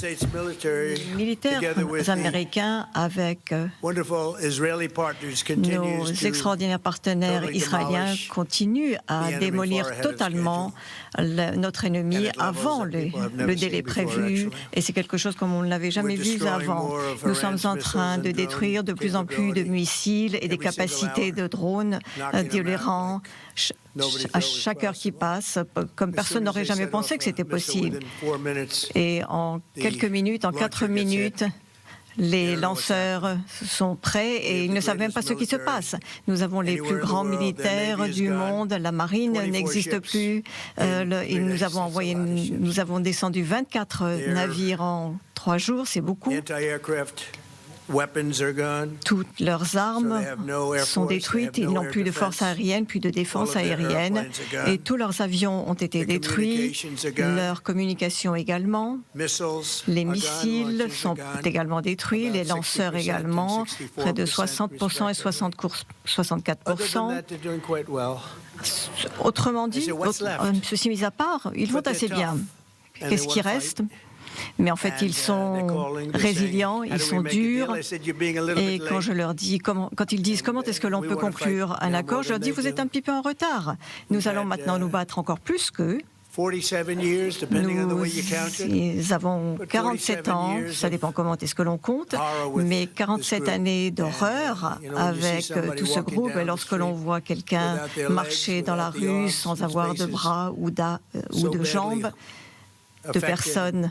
Les militaires américains, avec nos extraordinaires partenaires israéliens, continuent à démolir totalement notre ennemi avant le délai prévu. Et c'est quelque chose comme on ne l'avait jamais vu avant. Nous sommes en train de détruire de plus en plus de missiles et des capacités de drones de l'Iran à chaque heure qui passe, comme personne n'aurait jamais pensé que c'était possible. Et en quelques minutes, en 4 minutes, les lanceurs sont prêts et ils ne savent même pas ce qui se passe. Nous avons les plus grands militaires du monde, la marine n'existe plus. Et nous avons descendu 24 navires en 3 jours, c'est beaucoup. Toutes leurs armes sont détruites, ils n'ont plus de force aérienne, plus de défense aérienne, et tous leurs avions ont été détruits, leurs communications également, les missiles sont également détruits, les lanceurs également, près de 60% et 64%. Autrement dit, ceci mis à part, ils vont assez bien. Qu'est-ce qui reste ? Mais en fait, ils sont résilients, ils sont durs. Et quand je leur dis, quand ils disent comment est-ce que l'on peut conclure un accord, je leur dis, vous êtes un petit peu en retard. Nous allons maintenant nous battre encore plus qu'eux. Nous avons 47 ans, ça dépend comment est-ce que l'on compte, mais 47 années d'horreur avec tout ce groupe. Et lorsque l'on voit quelqu'un marcher dans la rue sans avoir de bras ou de jambes, de personnes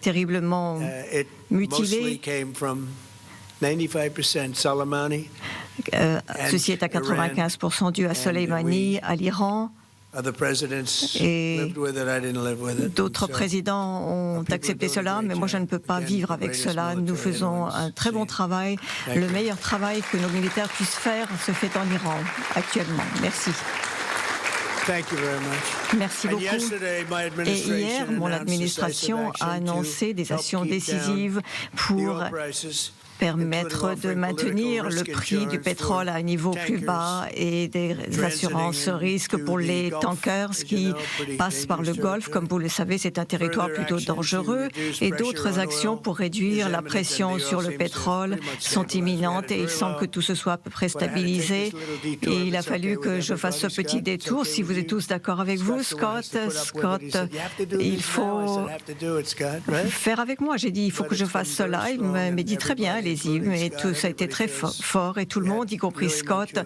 terriblement mutilées. Ceci est à 95% dû à Soleimani, à l'Iran. Et d'autres présidents ont accepté cela, mais moi je ne peux pas vivre avec cela. Nous faisons un très bon travail. Le meilleur travail que nos militaires puissent faire se fait en Iran actuellement. Merci. Merci beaucoup. Et hier, mon administration a annoncé des actions décisives pour permettre de maintenir le prix du pétrole à un niveau plus bas et des assurances risques pour les tankers qui passent par le Golfe. Comme vous le savez, c'est un territoire plutôt dangereux et d'autres actions pour réduire la pression sur le pétrole sont imminentes et il semble que tout ce soit à peu près stabilisé. Et il a fallu que je fasse ce petit détour. Si vous êtes tous d'accord avec vous, Scott, il faut faire avec moi. J'ai dit, il faut que je fasse cela. Il m'a dit très bien, allez-y. Mais tout ça a été très fort et tout le monde, y compris Scott,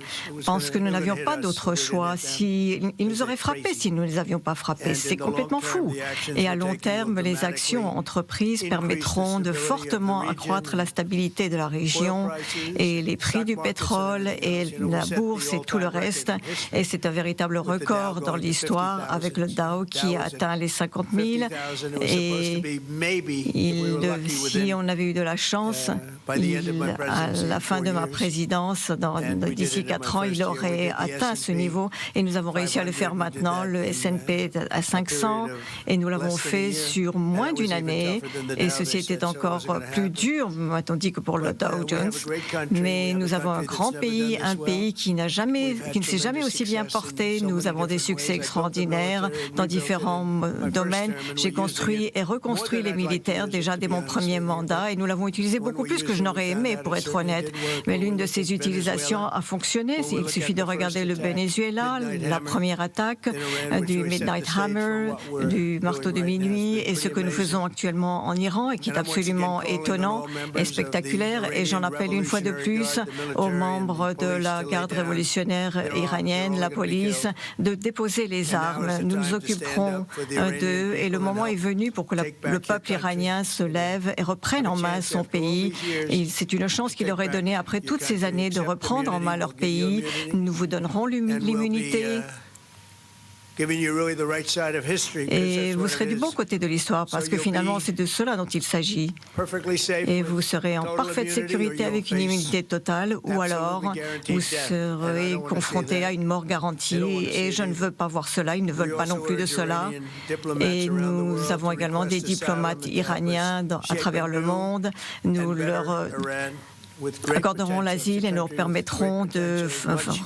pense que nous n'avions pas d'autre choix. Il nous aurait frappés si nous ne les avions pas frappés. C'est complètement fou. Et à long terme, les actions entreprises permettront de fortement accroître la stabilité de la région et les prix du pétrole et la bourse et tout le reste. Et c'est un véritable record dans l'histoire avec le Dow qui a atteint les 50 000. Et si on avait eu de la chance, à la fin de ma présidence, d'ici 4 ans, il aurait atteint ce niveau et nous avons réussi à le faire maintenant. Le S&P est à 500 et nous l'avons fait sur moins d'une année et ceci était encore plus dur, m'a-t-on dit, que pour le Dow Jones. Mais nous avons un grand pays, un pays qui ne s'est jamais aussi bien porté. Nous avons des succès extraordinaires dans différents domaines. J'ai construit et reconstruit les militaires déjà dès mon premier mandat et nous l'avons utilisé beaucoup plus que je n'aurais aimé, pour être honnête. Mais l'une de ces utilisations a fonctionné. Il suffit de regarder le Venezuela, la première attaque du Midnight Hammer, du marteau de minuit, et ce que nous faisons actuellement en Iran, et qui est absolument étonnant et spectaculaire. Et j'en appelle une fois de plus aux membres de la garde révolutionnaire iranienne, la police, de déposer les armes. Nous nous occuperons d'eux, et le moment est venu pour que le peuple iranien se lève et reprenne en main son pays. C'est une chance qu'il leur est donnée après toutes ces années de reprendre en main leur pays. Nous vous donnerons l'immunité. Et vous serez du bon côté de l'histoire parce que finalement c'est de cela dont il s'agit. Et vous serez en parfaite sécurité avec une immunité totale ou alors vous serez confronté à une mort garantie et je ne veux pas voir cela, ils ne veulent pas non plus de cela. Et nous avons également des diplomates iraniens à travers le monde. Nous leur accorderont l'asile et nous permettront de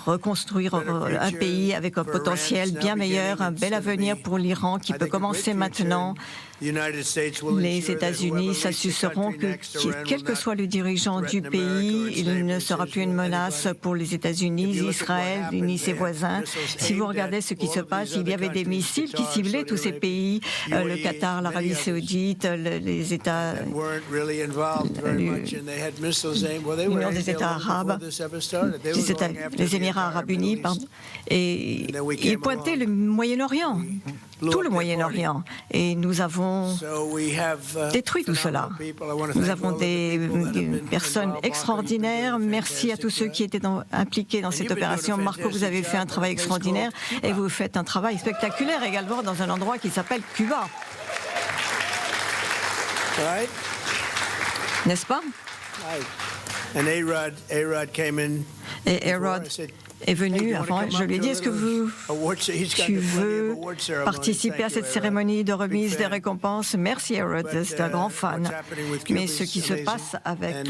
reconstruire un pays avec un potentiel bien meilleur, un bel avenir pour l'Iran qui peut commencer maintenant. les États-Unis s'assureront que, quel que soit le dirigeant du pays, il ne sera plus une menace pour les États-Unis, Israël, ni ses voisins. Si vous regardez ce qui se passe, il y avait des missiles qui ciblaient tous ces pays, le Qatar, l'Arabie Saoudite, les États, l'Union des États arabes, les Émirats arabes unis, pardon, et ils pointaient le Moyen-Orient, tout le Moyen-Orient, et nous avons détruit tout cela. Nous avons des personnes extraordinaires. Merci à tous ceux qui étaient impliqués dans cette opération. Marco, vous avez fait un travail extraordinaire et vous faites un travail spectaculaire également dans un endroit qui s'appelle Cuba. N'est-ce pas? Et Arod est venu avant. Je lui ai dit, est-ce que tu veux participer à cette cérémonie de remise des récompenses? Merci, Arod, c'est un grand fan. Mais ce qui se passe avec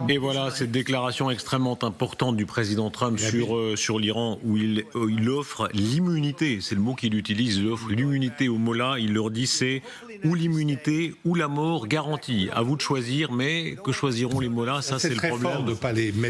Et voilà, cette déclaration extrêmement importante du président Trump sur l'Iran, où il offre l'immunité, c'est le mot qu'il utilise, il offre l'immunité aux mollahs, il leur dit c'est ou l'immunité ou la mort garantie. À vous de choisir, mais que choisiront les mollahs? Ça, c'est le problème. Fort de ne pas les mettre